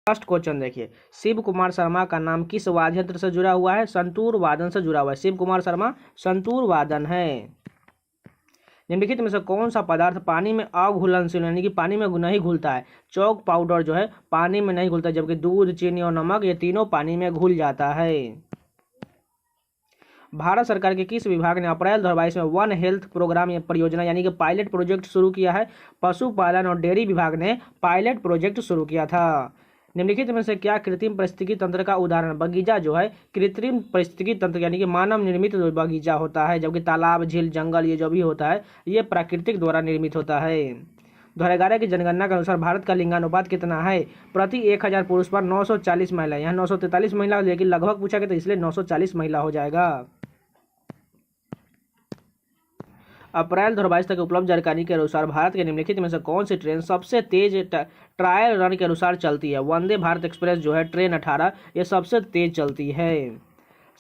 First question देखिए, शिव कुमार शर्मा का नाम किस वाद्य यंत्र से जुड़ा हुआ है? संतूर वादन से जुड़ा हुआ है। शिव कुमार शर्मा संतूर वादन है। निम्नलिखित में से कौन सा पदार्थ पानी में अघुलनशील यानी कि पानी में नहीं घुलता है? चौक पाउडर जो है पानी में नहीं घुलता, जबकि दूध, चीनी और नमक ये तीनों पानी में घुल जाता है। भारत सरकार के किस विभाग ने अप्रैल 2022 में वन हेल्थ प्रोग्राम या परियोजना यानी कि पायलट प्रोजेक्ट शुरू किया है? पशुपालन और डेयरी विभाग ने पायलट प्रोजेक्ट शुरू किया था। निम्नलिखित में से क्या कृत्रिम पारिस्थितिकी तंत्र का उदाहरण? बगीचा जो है कृत्रिम पारिस्थितिकी तंत्र यानी कि मानव निर्मित बगीचा होता है, जबकि तालाब, झील, जंगल ये जो भी होता है ये प्राकृतिक द्वारा निर्मित होता है। 2011 की जनगणना के अनुसार भारत का लिंगानुपात कितना है? प्रति 1000 पुरुष पर 940 महिला। यहाँ 943 महिला, लेकिन लगभग पूछा गया तो इसलिए 940 महिला हो जाएगा। अप्रैल 2022 तक उपलब्ध जानकारी के अनुसार भारत के निम्नलिखित में से कौन सी ट्रेन सबसे तेज ट्रायल रन के अनुसार चलती है? वंदे भारत एक्सप्रेस जो है ट्रेन 18 ये सबसे तेज चलती है।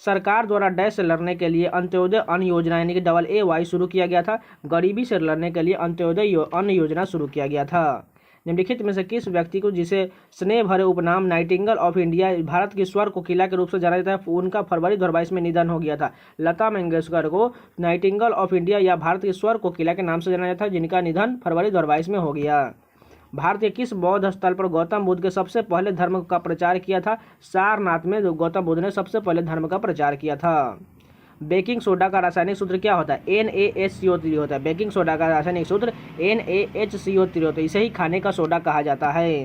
सरकार द्वारा डैश से लड़ने के लिए अंत्योदय अन्न योजना यानी कि AA शुरू किया गया था। गरीबी से लड़ने के लिए अंत्योदय अन्न योजना शुरू किया गया था। निम्नलिखित में से किस व्यक्ति को जिसे स्नेह भरे उपनाम नाइटिंगेल ऑफ इंडिया, भारत की स्वर कोकिला के रूप से जाना जाता है, उनका फरवरी 2022 में निधन हो गया था? लता मंगेशकर को नाइटिंगेल ऑफ इंडिया या भारत की स्वर कोकिला के नाम से जाना जाता है, जिनका निधन फरवरी 2022 में हो गया। भारत के किस बौद्ध स्थल पर गौतम बुद्ध के सबसे पहले धर्म का प्रचार किया था? सारनाथ में गौतम बुद्ध ने सबसे पहले धर्म का प्रचार किया था। बेकिंग सोडा का रासायनिक सूत्र क्या होता है? NaHCO3 होता है। बेकिंग सोडा का रासायनिक सूत्र NaHCO3 होता है, इसे ही खाने का सोडा कहा जाता है।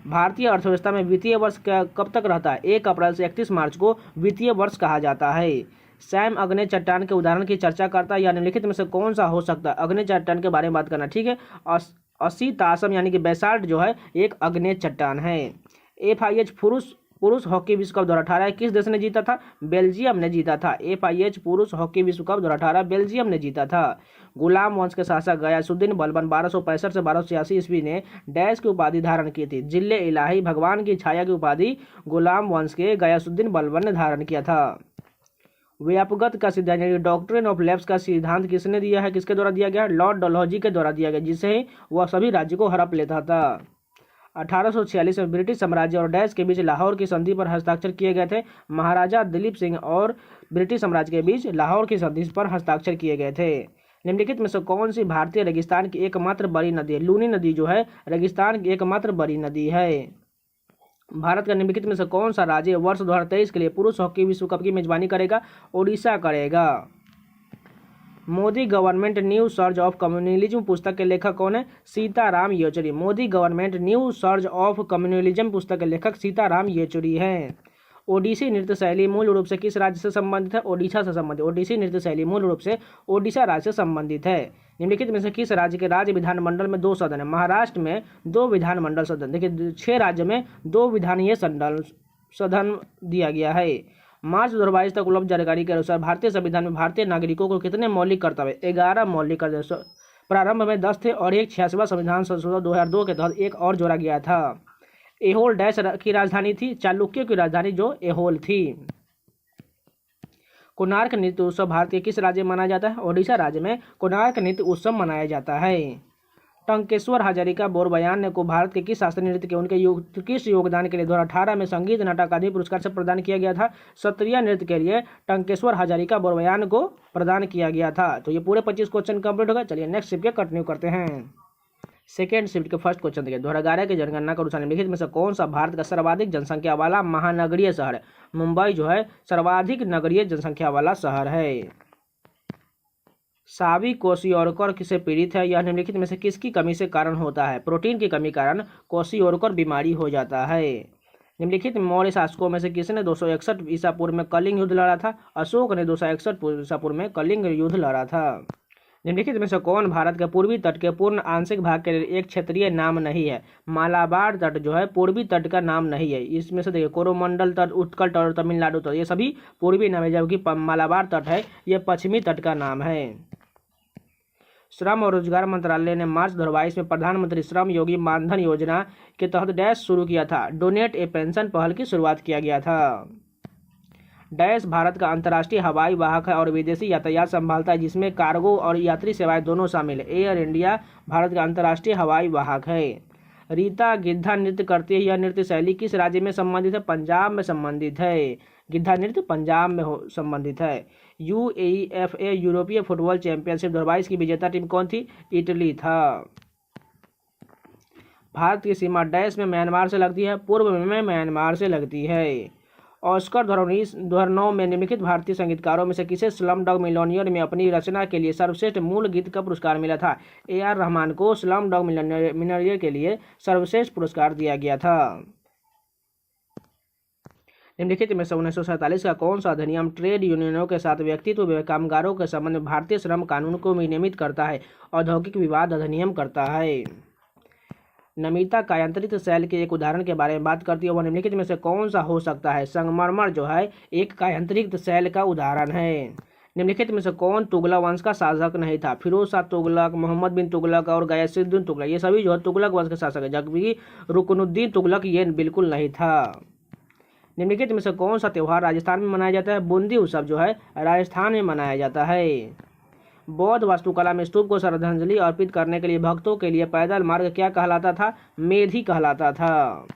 भारतीय अर्थव्यवस्था में वित्तीय वर्ष कब तक रहता है? 1 अप्रैल से 31 मार्च को वित्तीय वर्ष कहा जाता है। सैम अग्नि चट्टान के उदाहरण की चर्चा करता है या निम्नलिखित में से कौन सा हो सकता है? अग्नि चट्टान के बारे में बात करना, ठीक है। असितासम यानी कि बेसाल्ट जो है एक अग्नि चट्टान है। FIH पुरुष हॉकी विश्व कप 2018 किस देश ने जीता था? बेल्जियम ने जीता था। FIH पुरुष हॉकी विश्व कप 2018 बेल्जियम ने जीता था। गुलाम वंश के शासक गयासुद्दीन बलबन 1265 से 1286 ईस्वी ने डैश की उपाधि धारण की थी? जिल्ले इलाही भगवान की छाया की उपाधि गुलाम वंश के गयासुद्दीन बलबन ने धारण किया था। व्यापकता का सिद्धांत यानी डॉक्ट्रिन ऑफ लैप्स का सिद्धांत किसने दिया है? किसके द्वारा दिया गया? लॉर्ड डलहौजी के द्वारा दिया गया, जिससे वह सभी राज्य को हड़प लेता था। 1846 में ब्रिटिश साम्राज्य और डैश के बीच लाहौर की संधि पर हस्ताक्षर किए गए थे। महाराजा दिलीप सिंह और ब्रिटिश साम्राज्य के बीच लाहौर की संधि पर हस्ताक्षर किए गए थे। निम्नलिखित में से कौन सी भारतीय रेगिस्तान की एकमात्र बड़ी नदी है? लूनी नदी जो है रेगिस्तान की एकमात्र बड़ी नदी है। भारत का निम्नलिखित में से कौन सा राज्य वर्ष 2023 के लिए पुरुष हॉकी विश्व कप की मेजबानी करेगा? ओडिशा करेगा। Modi government new surge of communalism पुस्तक के लेखक कौन है? Sitaram Yechury. Modi government new surge of communalism पुस्तक के लेखक सीताराम येचुरी हैं। ओडिसी नृत्य शैली मूल रूप से किस राज्य से संबंधित है? ओडिशा से संबंधित। ओडिसी नृत्य शैली मूल रूप से ओडिशा राज्य से संबंधित है। निम्नलिखित में से किस राज्य के राज्य विधानमंडल में 2 सदन है? महाराष्ट्र में 2 विधानमंडल सदन। देखिए 6 राज्य में 2 विधानीय सदन दिया गया है। मार्च 2022 तक उपलब्ध जानकारी के अनुसार भारतीय संविधान में भारतीय नागरिकों को कितने मौलिक कर्तव्य? 11 मौलिक कर्तव्य। प्रारंभ में 10 थे और एक 86वां संविधान संशोधन 2002 के तहत एक और जोड़ा गया था। एहोल डैश की राजधानी थी? चालुक्यों की राजधानी जो एहोल थी। कोणार्क नृत्य उत्सव भारत के किस राज्य में मनाया जाता है? ओडिशा राज्य में कोणार्क नृत्य उत्सव मनाया जाता है। टंकेश्वर हजारिका बोरबयान को भारत के किस शास्त्रीय नृत्य के उनके किस योगदान के लिए 2018 में संगीत नाटक अकादमी पुरस्कार से प्रदान किया गया था? सत्रिया नृत्य के लिए टंकेश्वर हजारिका बोरबयान को प्रदान किया गया था। तो ये पूरे 25 क्वेश्चन कंप्लीट हो गए। चलिए नेक्स्ट शिफ्ट के कंटिन्यू करते हैं। सेकेंड शिफ्ट के फर्स्ट क्वेश्चन देखिए, 2011 की जनगणना के अनुसार निम्नलिखित में से कौन सा भारत का सर्वाधिक जनसंख्या वाला महानगरीय शहर है? मुंबई जो है सर्वाधिक नगरीय जनसंख्या वाला शहर है। सावी क्वेशियोरकर किससे पीड़ित है? यह निम्नलिखित में से किसकी कमी से कारण होता है? प्रोटीन की कमी कारण क्वेशियोरकर बीमारी हो जाता है। निम्नलिखित मौर्य शासकों में से किसने 261 ईसा पूर्व में कलिंग युद्ध लड़ा था? अशोक ने 261 ईसा पूर्व में कलिंग युद्ध लड़ा था। निम्नलिखित में से कौन भारत के पूर्वी तट के पूर्ण आंशिक भाग के लिए एक क्षेत्रीय नाम नहीं है? मालाबार तट जो है पूर्वी तट का नाम नहीं है। इसमें से देखिए कोरोमंडल तट, उत्कल तट और तमिलनाडु तट ये सभी पूर्वी नाम है, जबकि मालाबार तट है ये पश्चिमी तट का नाम है। श्रम और रोजगार मंत्रालय ने मार्च 2022 में प्रधानमंत्री श्रम योगी मानधन योजना के तहत डैश शुरू किया था? डोनेट ए पेंशन पहल की शुरुआत किया गया था। डैश भारत का अंतर्राष्ट्रीय हवाई वाहक है और विदेशी यातायात संभालता है, जिसमें कार्गो और यात्री सेवाएं दोनों शामिल है। एयर इंडिया भारत का अंतर्राष्ट्रीय हवाई वाहक है। रीता गिद्धा नृत्य करती है। यह नृत्य शैली किस राज्य में संबंधित है? पंजाब में संबंधित है। गिद्धा नृत्य पंजाब में संबंधित है। UEFA यूरोपीय फुटबॉल चैंपियनशिप 2022 की विजेता टीम कौन थी? इटली था। भारत की सीमा डैश में म्यांमार से लगती है? पूर्व में म्यांमार से लगती है। ऑस्कर 2009 में निम्नलिखित भारतीय संगीतकारों में से किसे स्लम डॉग मिलियनेयर में अपनी रचना के लिए सर्वश्रेष्ठ मूल गीत का पुरस्कार मिला था? AR रहमान को स्लम डॉग मिलियनेयर के लिए सर्वश्रेष्ठ पुरस्कार दिया गया था। निम्नलिखित में से 1947 का कौन सा अधिनियम ट्रेड यूनियनों के साथ व्यक्तित्व व कामगारों के संबंध में भारतीय श्रम कानून को विनियमित करता है? औद्योगिक विवाद अधिनियम करता है। नमिता कायांतरित सेल के एक उदाहरण के बारे में बात करती है, वह निम्नलिखित में से कौन सा हो सकता है? संगमरमर जो है एक कायांतरित सेल का उदाहरण है। निम्नलिखित में से कौन तुगलक वंश का शासक नहीं था? फिरोज शाह तुगलक, मोहम्मद बिन तुगलक और गयासुद्दीन तुगलक, ये सभी जो है तुगलक वंश के शासक है, जबकि रुकनुद्दीन तुगलक ये बिल्कुल नहीं था। निम्नलिखित में से कौन सा त्यौहार राजस्थान में मनाया जाता है? बूंदी उत्सव जो है राजस्थान में मनाया जाता है। बौद्ध वास्तुकला में स्तूप को श्रद्धांजलि अर्पित करने के लिए भक्तों के लिए पैदल मार्ग क्या कहलाता था? मेधी कहलाता था।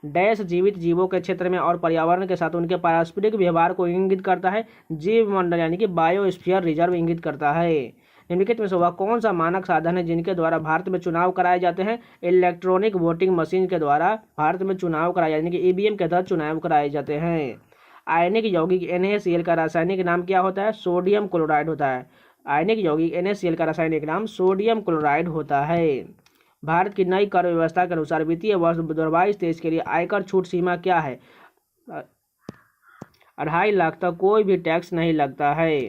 डैश जीवित जीवों के क्षेत्र में और पर्यावरण के साथ उनके पारस्परिक व्यवहार को इंगित करता है? जीव मंडल यानी कि बायोस्फीयर रिजर्व इंगित करता है। निम्नलिखित में से वह कौन सा मानक साधन है जिनके द्वारा भारत में चुनाव कराए जाते हैं? इलेक्ट्रॉनिक वोटिंग मशीन के द्वारा भारत में चुनाव कराए यानी कि EVM के तहत चुनाव कराए जाते हैं। आयनिक यौगिक NaCl का रासायनिक नाम क्या होता है? सोडियम क्लोराइड होता है। आयनिक यौगिक NaCl का रासायनिक नाम सोडियम क्लोराइड होता है। भारत की नई कर व्यवस्था के अनुसार वित्तीय वर्ष 2022-23 के लिए आयकर छूट सीमा क्या है? 2.5 लाख तक कोई भी टैक्स नहीं लगता है।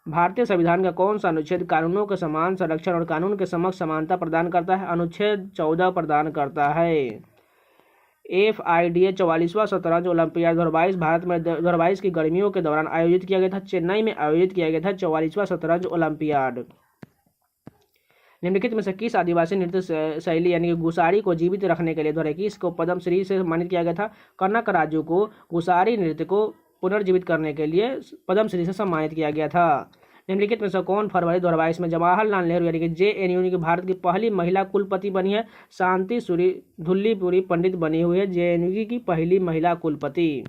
भारतीय संविधान का कौन सा अनुच्छेद कानूनों के समान संरक्षण और कानून के समक्ष समानता प्रदान करता है? अनुच्छेद 14 प्रदान करता है। FIDA 44वां शतरंज ओलंपियाड 2022 भारत में 2022 की गर्मियों के दौरान आयोजित किया गया था। चेन्नई में आयोजित किया गया था 44वां शतरंज ओलंपियाड। निम्नलिखित में से किस आदिवासी नृत्य शैली यानी कि गुसारी को जीवित रखने के लिए 2021 को पद्मश्री से सम्मानित किया गया था? कनक राजू को गुसारी नृत्य को पुनर्जीवित करने के लिए पद्मश्री से सम्मानित किया गया था। निम्नलिखित में से कौन फरवरी 2022 में जवाहरलाल नेहरू यानी कि JNU की भारत की पहली महिला कुलपति बनी है? शांति सूरी धुल्लीपुरी पंडित बनी हुई है JNU की पहली महिला कुलपति।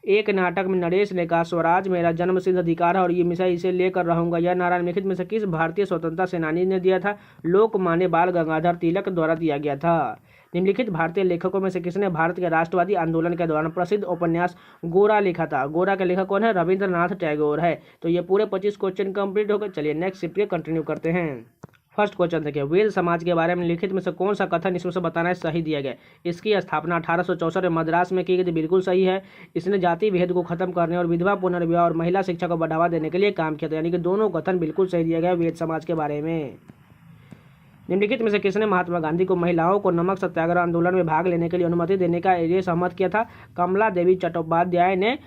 एक नाटक में नरेश ने कहा स्वराज मेरा जन्मसिद्ध अधिकार है और ये हमेशा इसे लेकर रहूंगा। यह नारा निम्नलिखित में से किस भारतीय स्वतंत्रता सेनानी ने दिया था? लोकमान्य बाल गंगाधर तिलक द्वारा दिया गया था। निम्नलिखित भारतीय लेखकों में से किसने भारत के राष्ट्रवादी आंदोलन के दौरान प्रसिद्ध उपन्यास गोरा लिखा था? गोरा के लेखक कौन है? रविंद्रनाथ टैगोर है। तो ये पूरे 25 क्वेश्चन कंप्लीट हो गए। चलिए नेक्स्ट शिफ्ट पे कंटिन्यू करते हैं। फर्स्ट क्वेश्चन देखिए, वेद समाज के बारे में लिखित में से कौन सा कथन इसमें से बताना है सही दिया गया? इसकी स्थापना 1864 में मद्रास में की गई थी, बिल्कुल सही है। इसने जाति भेद को खत्म करने और विधवा पुनर्विवाह और महिला शिक्षा को बढ़ावा देने के लिए काम किया था, यानी कि दोनों कथन बिल्कुल सही दिया गया वेद समाज के बारे में। निम्नलिखित में से किसने महात्मा गांधी को महिलाओं को नमक सत्याग्रह आंदोलन में भाग लेने के लिए अनुमति देने का ये सहमत किया था? कमला देवी चट्टोपाध्याय ने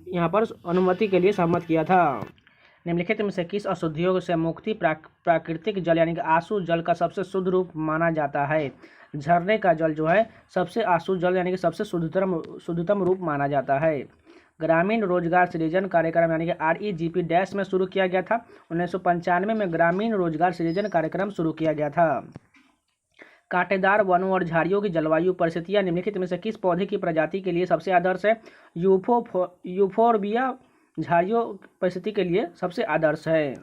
यहाँ पर अनुमति के लिए सहमत किया था। निम्नलिखित में से किस अशुद्धियों से मुक्ति प्राकृतिक जल यानी कि आशु जल का सबसे शुद्ध रूप माना जाता है? झरने का जल जो है सबसे आशु जल यानी कि सबसे शुद्धतम रूप माना जाता है। ग्रामीण रोजगार सृजन कार्यक्रम यानी कि REGP डैश में शुरू किया गया था? 1995 में ग्रामीण रोजगार सृजन कार्यक्रम शुरू किया गया था। कांटेदार वनों और झाड़ियों की जलवायु परिस्थितियां निम्नलिखित में से किस पौधे की प्रजाति के लिए सबसे आदर्श है? यूफोरबिया झाड़ियों परिस्थिति के लिए सबसे आदर्श है।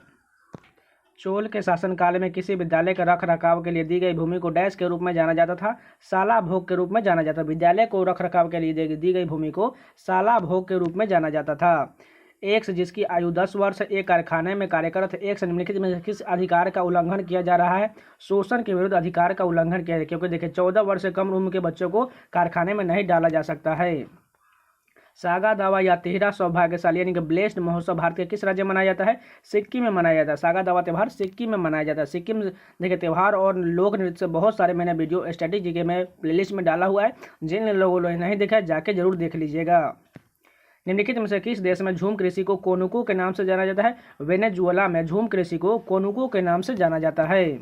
चोल के शासनकाल में किसी विद्यालय के रख रखाव के लिए दी गई भूमि को डैश के रूप में जाना जाता था? साला भोग के रूप में जाना जाता। विद्यालय को रख रखाव के लिए दी गई भूमि को साला भोग के रूप में जाना जाता था। एक्स जिसकी आयु 10 वर्ष एक कारखाने में कार्यरत है, एक्स निम्नलिखित में किस अधिकार का उल्लंघन किया जा रहा है? शोषण के विरुद्ध अधिकार का उल्लंघन किया है, क्योंकि देखिए 14 वर्ष से कम उम्र के बच्चों को कारखाने में नहीं डाला जा सकता है। सागा दावा या तिहरा सौभाग्यशाली यानी कि ब्लेस्ड महोत्सव भारत के किस राज्य में मनाया जाता है? सिक्किम में मनाया जाता है। सागा दावा त्यौहार सिक्किम में मनाया जाता है। सिक्किम देखिए त्यौहार और लोक नृत्य से बहुत सारे मैंने वीडियो स्टैटिक के में प्लेलिस्ट में डाला हुआ है, जिन लोगों ने नहीं देखा जाके जरूर देख लीजिएगा। निम्नलिखित में से किस देश में झूम कृषि को कोनुको के नाम से जाना जाता है? वेनेजुएला में झूम कृषि को कोनुको के नाम से जाना जाता है।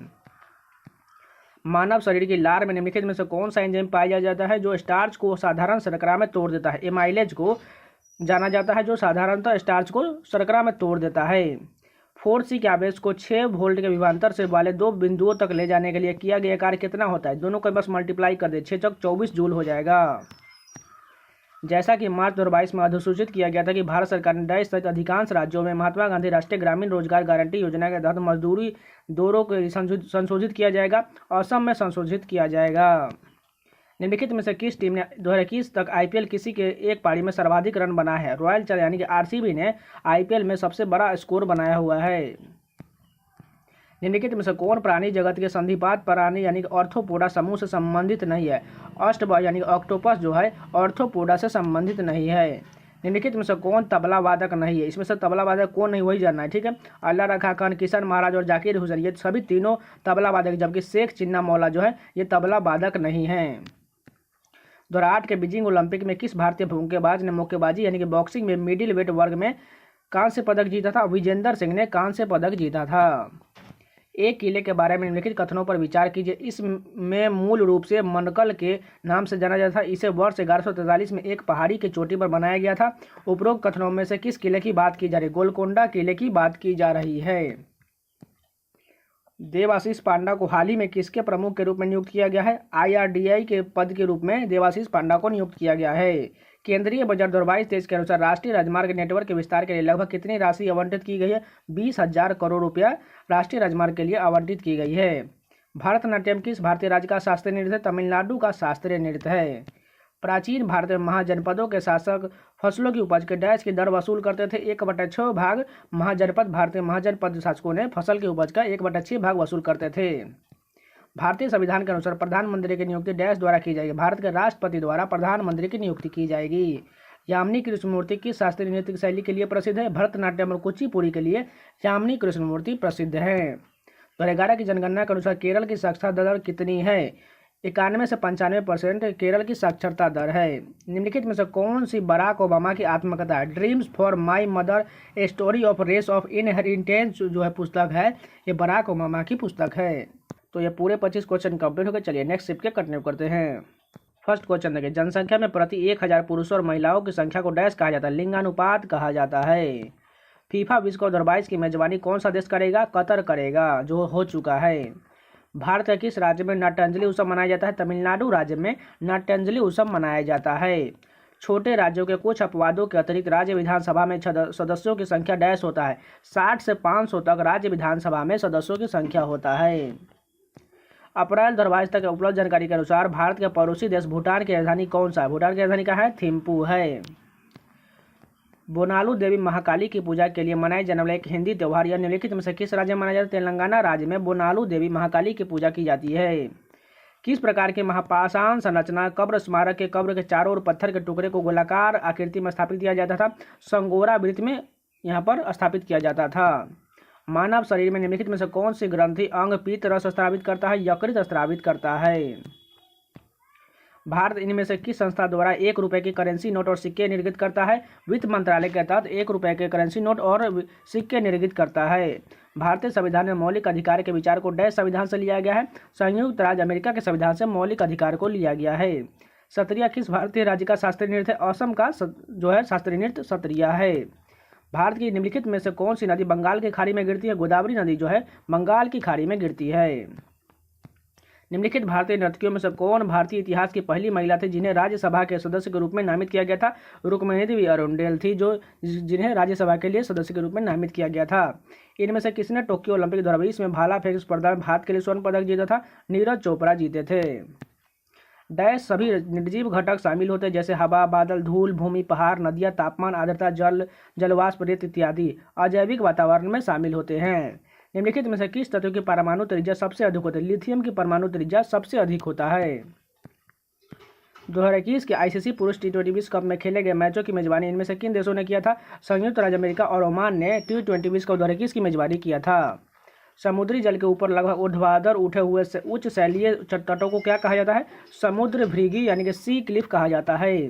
मानव शरीर की लार में निम्नलिखित में से कौन सा एंजाइम पाया जाता है जो स्टार्च को साधारण शर्करा में तोड़ देता है? एमाइलेज को जाना जाता है जो साधारणतः स्टार्च को शर्करा में तोड़ देता है। फोर्स के आवेश को 6 वोल्ट के विभवांतर से वाले दो बिंदुओं तक ले जाने के लिए किया गया कार्य कितना होता है? दोनों को बस मल्टीप्लाई कर दे, 6 चौक 24 जूल हो जाएगा। जैसा कि मार्च 2022 में अधिसूचित किया गया था कि भारत सरकार ने देश सहित अधिकांश राज्यों में महात्मा गांधी राष्ट्रीय ग्रामीण रोजगार गारंटी योजना के तहत मजदूरी दरों को संशोधित किया जाएगा। असम में संशोधित किया जाएगा। निम्नलिखित में से किस टीम ने 2021 तक आईपीएल किसी के एक पारी में सर्वाधिक रन बना है? रॉयल चैलेंजर्स यानी कि आरसीबी ने आईपीएल में सबसे बड़ा स्कोर बनाया हुआ है। निम्नलिखित में से कौन प्राणी जगत के संधिपात प्राणी यानी कि ऑर्थोपोडा समूह से संबंधित नहीं है? अष्टभुज यानी कि ऑक्टोपस जो है ऑर्थोपोडा से संबंधित नहीं है। निम्नलिखित में से कौन तबला वादक नहीं है? इसमें से तबला वादक कौन नहीं वही जानना है, ठीक है। अल्लाह रखा खान, किशन महाराज और जाकिर हुसैन ये सभी तीनों तबला वादक, जबकि शेख चिन्ना मौला जो है ये तबला वादक नहीं है। 2008 के बीजिंग ओलंपिक में किस भारतीय मुक्केबाज ने मुक्केबाजी यानी कि बॉक्सिंग में मिडिल वेट वर्ग में कांस्य पदक जीता था? विजेंदर सिंह ने कांस्य पदक जीता था। एक किले के बारे में निम्नलिखित कथनों पर विचार कीजिए। इसमें मूल रूप से मनकल के नाम से जाना जाता था। इसे वर्ष 1143 में एक पहाड़ी की चोटी पर बनाया गया था। उपरोक्त कथनों में से किस किले की बात की जा रही है? गोलकोंडा किले की बात की जा रही है। देवाशीष पांडा को हाल ही में किसके प्रमुख के रूप में नियुक्त किया गया है? IRDAI के पद के रूप में देवाशीष पांडा को नियुक्त किया गया है। केंद्रीय बजट 2022-23 के अनुसार राष्ट्रीय राजमार्ग नेटवर्क के विस्तार के लिए लगभग कितनी राशि आवंटित की गई है? 20,000 करोड़ रुपया राष्ट्रीय राजमार्ग के लिए आवंटित की गई है। भारतनाट्यम किस भारतीय राज्य का शास्त्रीय नृत्य है? तमिलनाडु का शास्त्रीय नृत्य है। प्राचीन भारत में महाजनपदों के शासक फसलों की उपज के डैश की दर वसूल करते थे? 1/6 भाग महाजनपद। भारतीय महाजनपद शासकों ने फसल की उपज का 1/6 भाग वसूल करते थे। भारतीय संविधान के अनुसार प्रधानमंत्री की नियुक्ति डैश द्वारा की जाएगी? भारत के राष्ट्रपति द्वारा प्रधानमंत्री की नियुक्ति की जाएगी। यामिनी कृष्णमूर्ति किस शास्त्रीय नृत्य शैली के लिए प्रसिद्ध है? भरतनाट्यम और कुचिपुड़ी के लिए यामिनी कृष्णमूर्ति प्रसिद्ध है। 2011 की जनगणना के अनुसार केरल की साक्षरता दर कितनी है? 91 से 95% केरल की साक्षरता दर है। निम्नलिखित में से कौन सी बराक ओबामा की आत्मकथा है? Dreams for my mother a story of race of inheritance जो है पुस्तक है, ये बराक ओबामा की पुस्तक है। तो ये पूरे 25 क्वेश्चन कंप्लीट हो गए। चलिए नेक्स्ट शिफ्ट के कंटिन्यू करते हैं। फर्स्ट क्वेश्चन देखिए, जनसंख्या में प्रति 1000 पुरुषों और महिलाओं की संख्या को डैश कहा जाता है? लिंगानुपात कहा जाता है। फीफा विश्व कप 2022 की मेजबानी कौन सा देश करेगा? कतर करेगा, जो हो चुका है। भारत के किस राज्य में नाट्यांजलि उत्सव मनाया जाता है? तमिलनाडु राज्य में नाट्यांजलि उत्सव मनाया जाता है। छोटे राज्यों के कुछ अपवादों के अतिरिक्त राज्य विधानसभा में सदस्यों की संख्या डैश होता है? 60 से 500 तक राज्य विधानसभा में सदस्यों की संख्या होता है। अप्रैल 2022 तक उपलब्ध जानकारी के अनुसार भारत के पड़ोसी देश भूटान की राजधानी कौन सा है? भूटान की राजधानी कहाँ है? थिम्पू है। बोनालू देवी महाकाली की पूजा के लिए मनाए जाने वाला एक हिंदी त्यौहार यह निम्नलिखित में से किस राज्य में मनाया जाता है? तेलंगाना राज्य में बोनालू देवी महाकाली की पूजा की जाती है। किस प्रकार की महापाषाण संरचना कब्र स्मारक के कब्र के चारों ओर पत्थर के टुकड़े को गोलाकार आकृति में स्थापित किया जाता था? संगोरा वृत्त में यहाँ पर स्थापित किया जाता था। मानव शरीर में निम्नलिखित में से कौन सी ग्रंथि अंग पीत रस स्रावित करता है? यकृत स्रावित करता है। भारत इनमें से किस संस्था द्वारा 1 रुपये की करेंसी नोट और सिक्के निर्गत करता है? वित्त मंत्रालय के तहत 1 रुपये के करेंसी नोट और सिक्के निर्गत करता है। भारतीय संविधान में मौलिक अधिकार के विचार को डैश संविधान से लिया गया है? संयुक्त राज्य अमेरिका के संविधान से मौलिक अधिकार को लिया गया है। सत्रिया किस भारतीय राज्य का शास्त्रीय नृत्य है? असम का जो है शास्त्रीय नृत्य सत्रिया है। भारत की निम्नलिखित में से कौन सी नदी बंगाल की खाड़ी में गिरती है? गोदावरी नदी जो है बंगाल की खाड़ी में गिरती है। निम्नलिखित भारतीय नर्तकियों में से कौन भारतीय इतिहास की पहली महिला थी जिन्हें राज्यसभा के सदस्य के रूप में नामित किया गया था? रुक्मिणी देवी अरुंडेल थी जो जिन्हें राज्यसभा के लिए सदस्य के रूप में नामित किया गया था। इनमें से किसने टोक्यो ओलंपिक 2020 में भाला फेंक स्पर्धा में भारत के लिए स्वर्ण पदक जीता था? नीरज चोपड़ा जीते थे। डैश सभी निर्जीव घटक शामिल होते हैं जैसे हवा, बादल, धूल, भूमि, पहाड़, नदियाँ, तापमान, आर्द्रता, जलवाष्प, रेत इत्यादि अजैविक वातावरण में शामिल होते हैं। निम्नलिखित में से किस तत्व की परमाणु त्रिज्या सबसे अधिक होती है? लिथियम की परमाणु त्रिज्या सबसे अधिक होता है। 2021 के आईसीसी पुरुष T20 विश्व कप में खेले गए मैचों की मेजबानी इनमें से किन देशों ने किया था? संयुक्त राज्य अमेरिका और ओमान ने T20 विश्व कप 2021 की मेजबानी किया था। समुद्री जल के ऊपर लगभग ऊर्ध्वाधर उठे हुए उच्च शैलीय तटों को क्या कहा जाता है? समुद्र भृगी यानी कि सी क्लिफ कहा जाता है।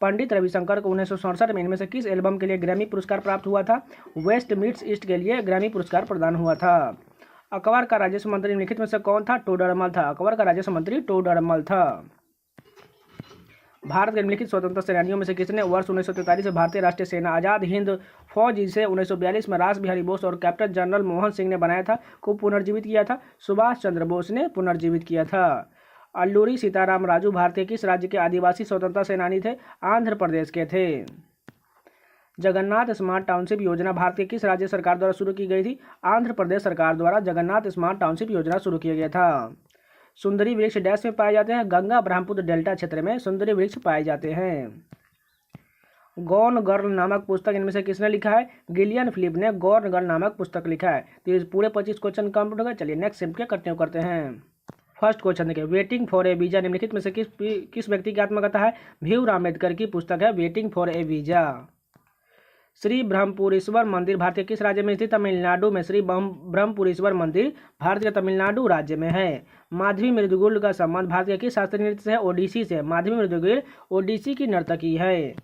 पंडित रविशंकर को 1967 में इनमें से किस एल्बम के लिए ग्रैमी पुरस्कार प्राप्त हुआ था? वेस्ट मीट्स ईस्ट के लिए ग्रैमी पुरस्कार प्रदान हुआ था। अकबर का राजस्व मंत्री निम्नलिखित में से कौन था? टोडरमल था। अकबर का राजस्व मंत्री टोडरमल था। भारत के निम्नलिखित स्वतंत्रता सेनानियों में से किसने वर्ष 1943 में भारतीय राष्ट्रीय सेना आज़ाद हिंद फौज जिसे 1942 में रास बिहारी बोस और कैप्टन जनरल मोहन सिंह ने बनाया था को पुनर्जीवित किया था? सुभाष चंद्र बोस ने पुनर्जीवित किया था। अल्लूरी सीताराम राजू भारतीय किस राज्य के आदिवासी स्वतंत्रता सेनानी थे? आंध्र प्रदेश के थे। जगन्नाथ स्मार्ट टाउनशिप योजना भारतीय किस राज्य सरकार द्वारा शुरू की गई थी? आंध्र प्रदेश सरकार द्वारा जगन्नाथ स्मार्ट टाउनशिप योजना शुरू किया गया था। सुंदरी वृक्ष डैश में पाए जाते हैं? गंगा ब्रह्मपुत्र डेल्टा क्षेत्र में सुंदरी वृक्ष पाए जाते हैं। गॉन गर्ल नामक पुस्तक इनमें से किसने लिखा है? गिलियन फिलिप ने गॉन गर्ल नामक पुस्तक लिखा है। तो ये पूरे 25 क्वेश्चन कंप्लीट हो गए। चलिए नेक्स्ट सिम्प के कंटिन्यू करते हैं। फर्स्ट क्वेश्चन देखिए, वेटिंग फॉर ए वीजा निम्नलिखित में से किस व्यक्ति की आत्मकथा है? भीमराव अम्बेडकर की पुस्तक है waiting for a visa. Shri Brahmapureshwar मंदिर भारतीय किस राज्य में स्थित? तमिलनाडु में। श्री ब्रह्मपुरेश्वर मंदिर भारत के तमिलनाडु राज्य में है। माधवी मृदुगुल का संबंध भारतीय किस शास्त्रीय नृत्य से है? ओडिसी से। माधवी मृदुगुल ओडिसी की नर्तकी है।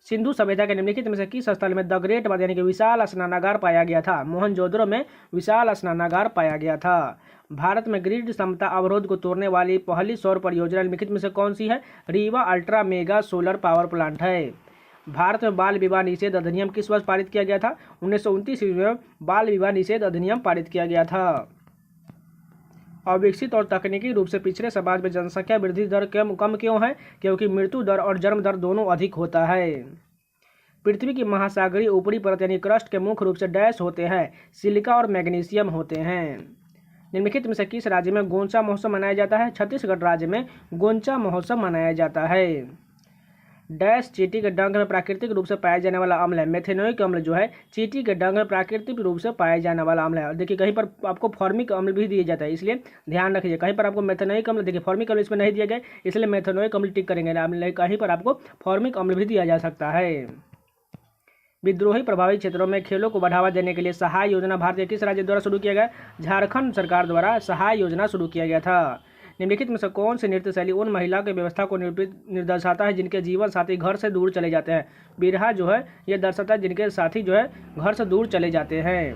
सिंधु सभ्यता के निम्नलिखित में से किस स्थल में द ग्रेट बाथ यानी कि विशाल स्नानागार पाया गया था? मोहनजोदड़ो में विशाल स्नानागार पाया गया था। भारत में ग्रिड क्षमता अवरोध को तोड़ने वाली पहली सौर परियोजना निम्नलिखित में से कौन सी है? Rewa ultra mega solar power plant है। भारत में बाल विवाह निषेध अधिनियम किस वर्ष पारित किया गया था? 1929 ईस्वी में बाल विवाह निषेध अधिनियम पारित किया गया था। अविकसित और तकनीकी रूप से पिछड़े समाज में जनसंख्या वृद्धि दर कम क्यों है? क्योंकि मृत्यु दर और जन्म दर दोनों अधिक होता है। पृथ्वी की महासागरीय ऊपरी परत यानी क्रस्ट के मुख्य रूप से डैश होते हैं? सिलिका और मैग्नीशियम होते हैं। निम्नलिखित में से किस राज्य में गोंचा महोत्सव मनाया जाता है? छत्तीसगढ़ राज्य में गोंचा महोत्सव मनाया जाता है। डैश चींटी के डंक में प्राकृतिक रूप से पाया जाने वाला अम्ल है? मेथेनोइक अम्ल जो है चींटी के डंक में प्राकृतिक रूप से पाया जाने वाला अम्ल है। और देखिए कहीं पर आपको फॉर्मिक अम्ल भी दिया जाता है, इसलिए ध्यान रखिए। कहीं पर आपको मेथेनोइक अम्ल, देखिए फॉर्मिक अम्ल इसमें नहीं दिया गया, इसलिए मेथेनोइक अम्ल टिक करेंगे। कहीं पर आपको फॉर्मिक अम्ल भी दिया जा सकता है। विद्रोही प्रभावित क्षेत्रों में खेलों को बढ़ावा देने के लिए सहाय योजना भारतीय किस राज्य द्वारा शुरू किया गया? झारखंड सरकार द्वारा सहाय योजना शुरू किया गया था। निम्नलिखित में से कौन सी नृत्य शैली उन महिलाओं की व्यवस्था को निर्दर्शाता है जिनके जीवन साथी घर से दूर चले जाते हैं? बिरहा जो है यह दर्शाता है जिनके साथी जो है घर से दूर चले जाते हैं।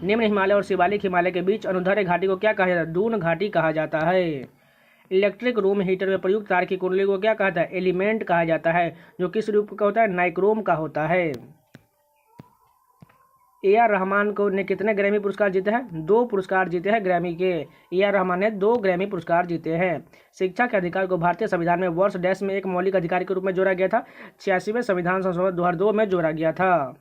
निम्न हिमालय और शिवालिक हिमालय के बीच अनुदैर्ध्य घाटी को क्या कहा जाता है? दून घाटी कहा जाता है। इलेक्ट्रिक रूम हीटर में प्रयुक्त तार की कुंडली को क्या कहा जाता है? एलिमेंट कहा जाता है, जो किस रूप का होता है? नाइक्रोम का होता है। ए.आर. रहमान को ने कितने ग्रैमी पुरस्कार जीते हैं? 2 पुरस्कार जीते हैं ग्रैमी के। ए.आर. रहमान ने 2 ग्रैमी पुरस्कार जीते हैं। शिक्षा के अधिकार को भारतीय संविधान में वर्ष डैश में एक मौलिक अधिकार के रूप में जोड़ा गया था? 86वें संविधान संशोधन 2002 में जोड़ा गया था।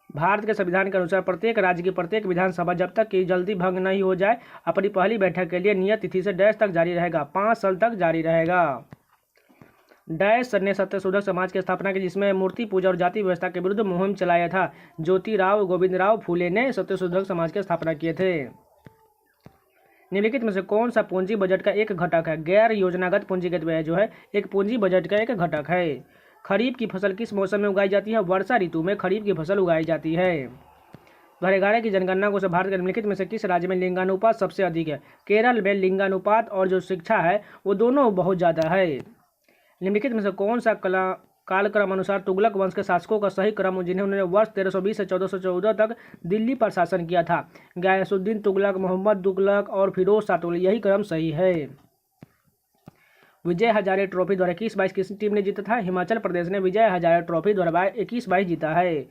भारत के संविधान के अनुसार प्रत्येक राज्य की प्रत्येक विधानसभा जब तक कि जल्दी भंग नहीं हो जाए अपनी पहली बैठक के लिए नियत तिथि से डैश तक जारी रहेगा? 5 साल तक जारी रहेगा। डैश ने सत्यशोधक समाज की स्थापना की जिसमें मूर्ति पूजा और जाति व्यवस्था के विरुद्ध मुहिम चलाया था? ज्योतिराव गोविंदराव फूले ने सत्यशोधक समाज की स्थापना किए थे। निम्नलिखित में से कौन सा पूंजी बजट का एक घटक है? गैर योजनागत पूंजीगत व्यय जो है एक पूंजी बजट का एक घटक है। खरीफ की फसल किस मौसम में उगाई जाती है? वर्षा ऋतु में खरीफ की फसल उगाई जाती है। 2011 की जनगणना को भारत के निम्नलिखित में से किस राज्य में लिंगानुपात सबसे अधिक है? केरल में लिंगानुपात और जो शिक्षा है वो दोनों बहुत ज़्यादा है। निम्नलिखित में से कौन सा कालक्रम अनुसार तुगलक वंश के शासकों का सही क्रम जिन्हें उन्होंने वर्ष 1320 से 1414 तक दिल्ली पर शासन किया था? गयासुद्दीन तुगलक, मोहम्मद तुगलक और फिरोज शाह तुगलक, यही क्रम सही है। विजय हजारे ट्रॉफी 2021-22 किस टीम ने जीता था? हिमाचल प्रदेश ने विजय हजारे ट्रॉफी 2021-22 जीता है।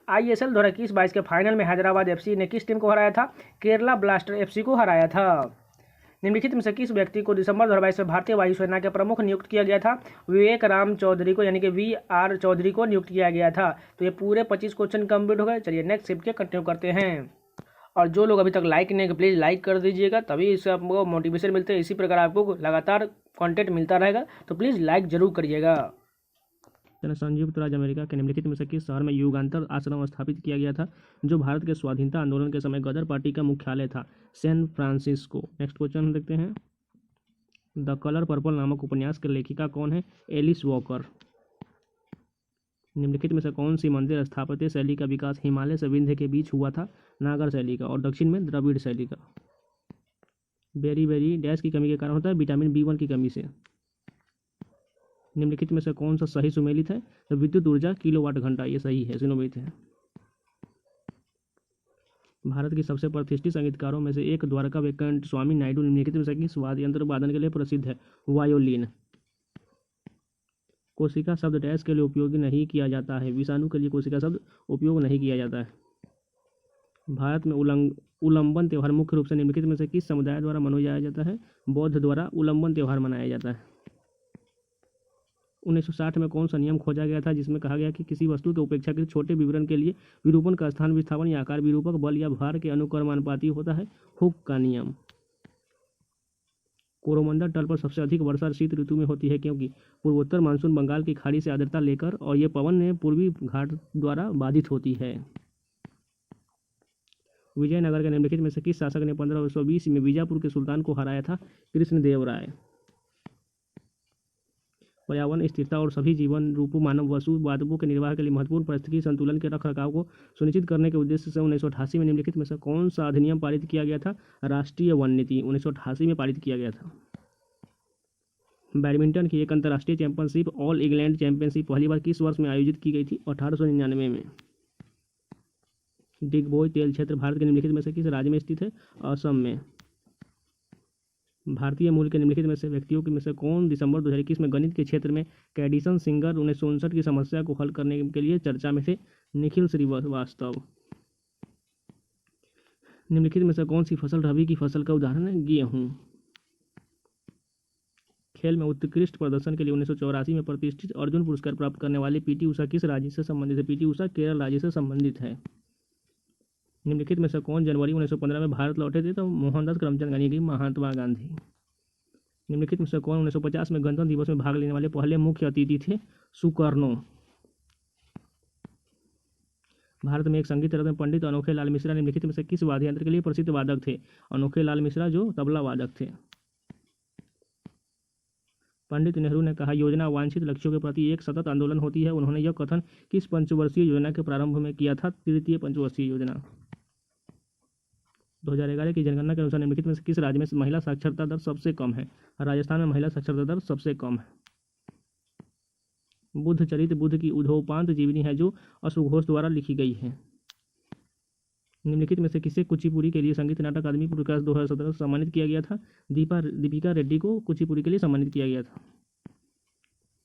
ISL 2021-22 के फाइनल में हैदराबाद FC ने किस टीम को हराया था? केरला ब्लास्टर FC को हराया था। निम्नलिखित में से किस व्यक्ति को दिसंबर 2022 में भारतीय वायुसेना के प्रमुख नियुक्त किया गया था? विवेक राम चौधरी को यानी कि VR चौधरी को नियुक्त किया गया था। तो ये पूरे 25 क्वेश्चन कंप्लीट हो गए। चलिए नेक्स्ट शिफ्ट के कंटिन्यू करते हैं। और जो लोग अभी तक लाइक नहीं प्लीज़ लाइक कर दीजिएगा, तभी इससे आपको मोटिवेशन मिलते हैं। इसी प्रकार आपको लगातार कंटेंट मिलता रहेगा, तो प्लीज़ लाइक जरूर करिएगा। संयुक्त राज्य अमेरिका के निम्नलिखित में से किस शहर में युगांतर आश्रम स्थापित किया गया था जो भारत के स्वाधीनता आंदोलन के समय गदर पार्टी का मुख्यालय था? San Francisco. नेक्स्ट क्वेश्चन देखते हैं। द कलर पर्पल नामक उपन्यास की लेखिका कौन है? Alice Walker. निम्नलिखित में से कौन सी मंदिर स्थापत्य शैली का विकास हिमालय से विंध्य के बीच हुआ था? नागर शैली का। और दक्षिण में द्रविड़ शैली का। बेरी डैश की कमी के कारण होता है? विटामिन B1 की कमी से। निम्नलिखित में से कौन सा सही सुमेलित है? तो विद्युत ऊर्जा किलोवाट घंटा, ये सही है, सुमेलित है। भारत की सबसे प्रतिष्ठित संगीतकारों में से एक द्वारका वेंकट स्वामी नायडू निम्नलिखित में से किस वाद्य यंत्र वादन के लिए प्रसिद्ध है? वायोलिन। कोशिका शब्द डैश के लिए उपयोग नहीं किया जाता है। विषाणु के लिए कोशिका शब्द उपयोग नहीं किया जाता है। भारत में उल्लंघन त्यौहार मुख्य रूप से निम्नलिखित में से किस समुदाय द्वारा मनाया जाता है? बौद्ध द्वारा उल्लंघन त्यौहार मनाया जाता है। 1960 में कौन सा नियम खोजा गया था जिसमें कहा गया कि किसी वस्तु के अपेक्षाकृत छोटे विवरण के लिए विरूपण का स्थान विस्थापन या आकार विरूपक बल या भार के अनुक्रमानुपाती होता है? हुक का नियम। कोरोमंडल तल पर सबसे अधिक वर्षा शीत ऋतु में होती है क्योंकि पूर्वोत्तर मानसून बंगाल की खाड़ी से आर्द्रता लेकर और ये पवन ने पूर्वी घाट द्वारा बाधित होती है। विजयनगर के निम्नलिखित में से किस शासक ने 1520 में बीजापुर के सुल्तान को हराया था? कृष्णदेवराय। पर्यावरण स्थिरता और सभी जीवन रूपों मानव वस्तु वादकों के निर्वाह के लिए महत्वपूर्ण पारिस्थितिकी संतुलन के रखरखाव को सुनिश्चित करने के उद्देश्य से 1988 में निम्नलिखित में से कौन सा अधिनियम पारित किया गया था? राष्ट्रीय वन नीति 1988 में पारित किया गया था। बैडमिंटन की एक अंतर्राष्ट्रीय चैंपियनशिप ऑल इंग्लैंड चैंपियनशिप पहली बार किस वर्ष में आयोजित की गई थी? 1899 में। डिगबोई तेल क्षेत्र भारत के निम्नलिखित में से किस राज्य में स्थित है? असम में। भारतीय मूल के निम्नलिखित में से व्यक्तियों में से कौन दिसंबर 2021 में गणित के क्षेत्र में कैडिसन सिंगर 1959 की समस्या को हल करने के लिए चर्चा में थे? निखिल श्रीवास्तव। निम्नलिखित में से कौन सी फसल रबी की फसल का उदाहरण है? गेहूं। खेल में उत्कृष्ट प्रदर्शन के लिए 1984 में प्रतिष्ठित अर्जुन पुरस्कार प्राप्त करने वाले पीटी उषा किस राज्य से संबंधित है? पीटी उषा केरल राज्य से संबंधित है। निम्नलिखित में से कौन जनवरी 1915 में भारत लौटे थे? तो मोहनदास करमचंद गांधी की महात्मा गांधी। निम्नलिखित में से कौन 1950 में गणतंत्र दिवस में भाग लेने वाले पहले मुख्य अतिथि थे? सुकर्णो। भारत में एक संगीत रत्न पंडित अनोखे लाल मिश्रा निम्नलिखित में से किस वाद्य यंत्र के लिए प्रसिद्ध वादक थे? अनोखे लाल मिश्रा जो तबला वादक थे। पंडित नेहरू ने कहा, योजना वांछित लक्ष्यों के प्रति एक सतत आंदोलन होती है। उन्होंने यह कथन किस पंचवर्षीय योजना के प्रारंभ में किया था? तृतीय पंचवर्षीय योजना। 2011 की जनगणना के अनुसार निम्नलिखित में से किस राज्य में महिला साक्षरता दर सबसे कम है? राजस्थान में महिला साक्षरता दर सबसे कम है। बुद्ध चरित बुद्ध की उद्योपांत जीवनी है जो अशोक घोष द्वारा लिखी गई है। निम्नलिखित में से किसे कुचिपुड़ी के लिए संगीत नाटक अकादमी पुरस्कार 2017 से सम्मानित किया गया था? दीपिका रेड्डी को कुचिपुड़ी के लिए सम्मानित किया गया था।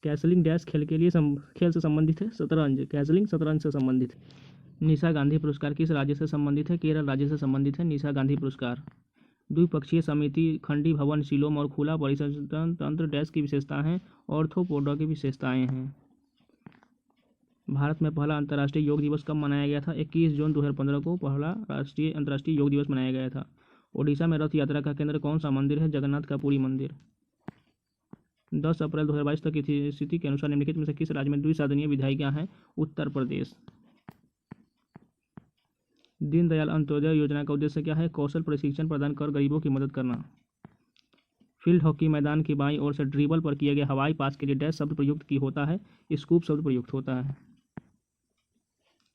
कैसलिंग डैश खेल के लिए खेल से संबंधित है? शतरंज। कैसलिंग शतरंज से संबंधित है। निशा गांधी पुरस्कार किस राज्य से संबंधित है? केरल राज्य से संबंधित है निशा गांधी पुरस्कार। द्विपक्षीय समिति खंडी भवन शिलोम और खुला परिसंचरण तंत्र डैश की विशेषताएं हैं? ऑर्थोपोडा की विशेषताएं हैं। भारत में पहला अंतर्राष्ट्रीय योग दिवस कब मनाया गया था? 21 जून 2015 को पहला अंतर्राष्ट्रीय योग दिवस मनाया गया था। ओडिशा में रथ यात्रा का केंद्र कौन सा मंदिर है? जगन्नाथ का पुरी मंदिर। 10 अप्रैल 2022 तक की स्थिति के अनुसार निम्नलिखित में से किस राज्य में द्विसदनीय विधायिका हैं? उत्तर प्रदेश। दीनदयाल अंत्योदय योजना का उद्देश्य क्या है? कौशल प्रशिक्षण प्रदान कर गरीबों की मदद करना। फील्ड हॉकी मैदान की बाईं ओर से ड्रिबल पर किए गए हवाई पास के लिए डैश शब्द प्रयुक्त की होता है? स्कूप शब्द प्रयुक्त होता है।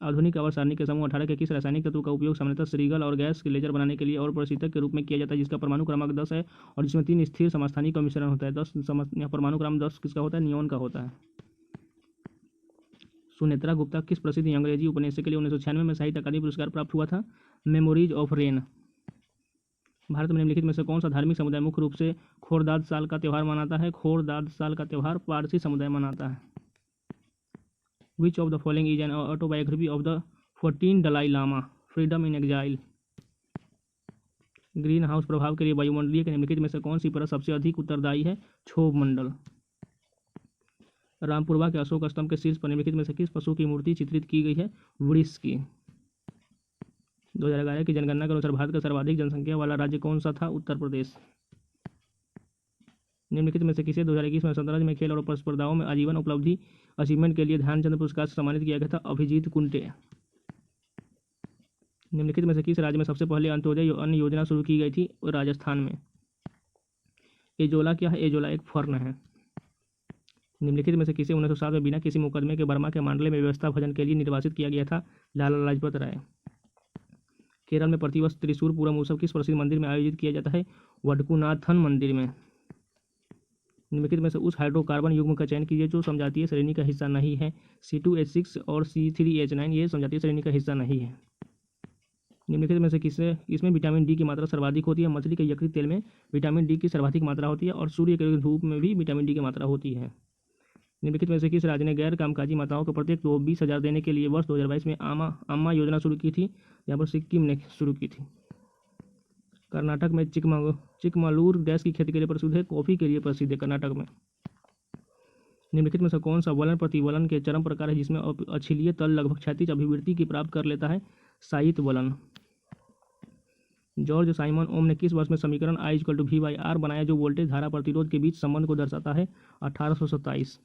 आधुनिक आवर्त सारणी के समूह 18 के किस रासायनिक तत्व का उपयोग सामान्यतः श्रीगल और गैस के लेजर बनाने के लिए और प्रशीतक के रूप में किया जाता है जिसका परमाणु क्रमांक 10 है और जिसमें 3 स्थिर समस्थानिक का मिश्रण होता है? 10 परमाणु क्रमांक 10 किसका होता है? नियोन का होता है। सुनेत्रा गुप्ता किस प्रसिद्ध अंग्रेजी उपन्यास के लिए 1996 में साहित्य अकादमी पुरस्कार प्राप्त हुआ था? Memories of rain. भारत में निम्नलिखित में से कौन सा धार्मिक समुदाय मुख्य रूप से खोरदाद साल का त्यौहार मनाता है? खोरदाद साल का त्यौहार पारसी समुदाय मनाता है। Which of the following is an autobiography of the 14 Dalai Lama? Freedom in exile. Greenhouse प्रभाव के लिए वायुमंडलीय के निम्नलिखित में से कौन सी परत सबसे अधिक उत्तरदायी है? क्षोभ मंडल। रामपुरवा के अशोक स्तंभ के शीर्ष पर निम्नलिखित में से किस पशु की मूर्ति चित्रित की गई है? वृष की। 2011 की जनगणना के अनुसार भारत का सर्वाधिक जनसंख्या वाला राज्य कौन सा था? उत्तर प्रदेश। निम्नलिखित में से किसे 2021 में शतरंज में खेल और स्पर्धाओं में आजीवन उपलब्धि अचीवमेंट के लिए ध्यानचंद पुरस्कार से सम्मानित किया गया था? अभिजीत कुंटे। निम्नलिखित में से किस राज्य में सबसे पहले अंत्योदय अन्न योजना शुरू की गई थी? राजस्थान में। एजोला क्या है? एजोला एक फर्न है। निम्नलिखित में से किसे 1907 में बिना किसी मुकदमे के बर्मा के मांडले में व्यवस्था भजन के लिए निर्वासित किया गया था? लाला लाजपत राय। केरल में प्रतिवर्ष त्रिशूर पूरम उत्सव किस प्रसिद्ध मंदिर में आयोजित किया जाता है? वडकुनाथन मंदिर में। निम्नलिखित में से उस हाइड्रोकार्बन युग्म का चयन कीजिए जो समजातीय श्रेणी का हिस्सा नहीं है। C2H6 और C3H9 ये समजातीय श्रेणी का हिस्सा नहीं है। निम्नलिखित में से इसमें विटामिन डी की मात्रा सर्वाधिक होती है? मछली के यकृत तेल में विटामिन डी की सर्वाधिक मात्रा होती है और सूर्य के धूप में भी विटामिन डी की मात्रा होती है। निम्नलिखित में से किस राज्य ने गैर कामकाजी माताओं को प्रत्येक को 20,000 देने के लिए वर्ष 2022 में अम्मा योजना शुरू की थी? यहाँ पर सिक्किम ने शुरू की थी। कर्नाटक में चिकमगलूर गैस की खेती के लिए प्रसिद्ध है, कॉफी के लिए प्रसिद्ध है कर्नाटक में। निम्नलिखित में से कौन सा वलन प्रतिवलन के चरम प्रकार है जिसमें अक्षीय तल लगभग क्षैतिज अभिवृद्धि की प्राप्त कर लेता है? साइट वलन। जॉर्ज साइमन ओम ने किस वर्ष में समीकरण I = V/R बनाया जो वोल्टेज धारा प्रतिरोध के बीच संबंध को दर्शाता है? 1827।